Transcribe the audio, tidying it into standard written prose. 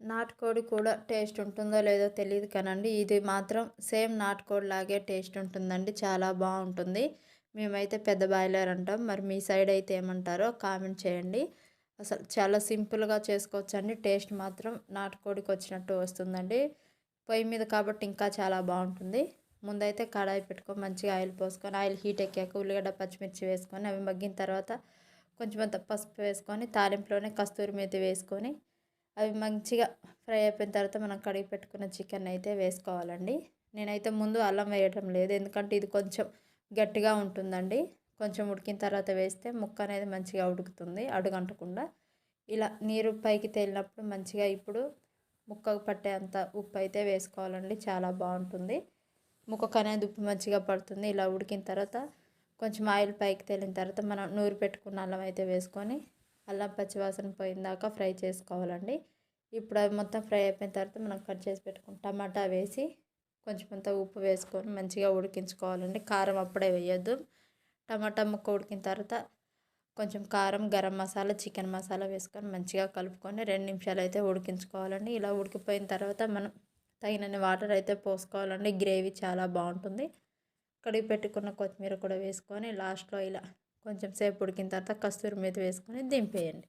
నాటుకోడి కూడా టేస్ట్ ఉంటుందో లేదో తెలీదు కానండి. ఇది మాత్రం సేమ్ నాటుకోడి లాగే టేస్ట్ ఉంటుందండి. చాలా బావుంటుంది. మేమైతే పెద్ద బాయిలర్ అంటాం. మరి మీ సైడ్ అయితే ఏమంటారో కామెంట్ చేయండి. అసలు చాలా సింపుల్‌గా చేసుకోవచ్చండి. టేస్ట్ మాత్రం నాటుకోడికొచ్చినట్టు వస్తుందండి. పొయ్యి మీద కాబట్టి ఇంకా చాలా బావుంటుంది. ముందైతే కడాయి పెట్టుకొని మంచిగా ఆయిల్ పోసుకొని, ఆయిల్ హీట్ ఎక్కాక ఉల్లిగడ్డ, పచ్చిమిర్చి వేసుకొని అవి మగ్గిన తర్వాత కొంచెమంత పసుపు వేసుకొని తాలింపులోనే కస్తూరి మేతి వేసుకొని అవి మంచిగా ఫ్రై అయిపోయిన తర్వాత మనం కడిగి పెట్టుకున్న చికెన్ అయితే వేసుకోవాలండి. నేనైతే ముందు అల్లం వేయటం లేదు. ఎందుకంటే ఇది కొంచెం గట్టిగా ఉంటుందండి. కొంచెం ఉడికిన తర్వాత వేస్తే ముక్క అనేది మంచిగా ఉడుకుతుంది అడుగంటకుండా. ఇలా నీరు పైకి తేలినప్పుడు మంచిగా ఇప్పుడు ముక్కకు పట్టేంత ఉప్పు అయితే వేసుకోవాలండి. చాలా బాగుంటుంది. ముక్కకు అనేది ఉప్పు మంచిగా పడుతుంది. ఇలా ఉడికిన తర్వాత కొంచెం ఆయిల్ పైకి తేలిన తర్వాత మనం నూరి పెట్టుకున్న అల్లం అయితే వేసుకొని అల్లం పచ్చివాసన పోయిందాక ఫ్రై చేసుకోవాలండి. ఇప్పుడు అవి మొత్తం ఫ్రై అయిపోయిన తర్వాత మనం కట్ చేసి పెట్టుకున్న టమాటా వేసి కొంచెం అంత ఉప్పు వేసుకొని మంచిగా ఉడికించుకోవాలండి. కారం అప్పుడే వేయొద్దు. టమాటా ముక్క ఉడికిన తర్వాత కొంచెం కారం, గరం మసాలా, చికెన్ మసాలా వేసుకొని మంచిగా కలుపుకొని 2 నిమిషాలు అయితే ఉడికించుకోవాలండి. ఇలా ఉడికిపోయిన తర్వాత మనం తగినన్ని వాటర్ అయితే పోసుకోవాలండి. గ్రేవీ చాలా బాగుంటుంది. కడిగి పెట్టుకున్న కొత్తిమీర కూడా వేసుకొని లాస్ట్లో ఇలా కొంచెం సేపు ఉడికిన తర్వాత కస్తూరి మేతి వేసుకొని దింపేయండి.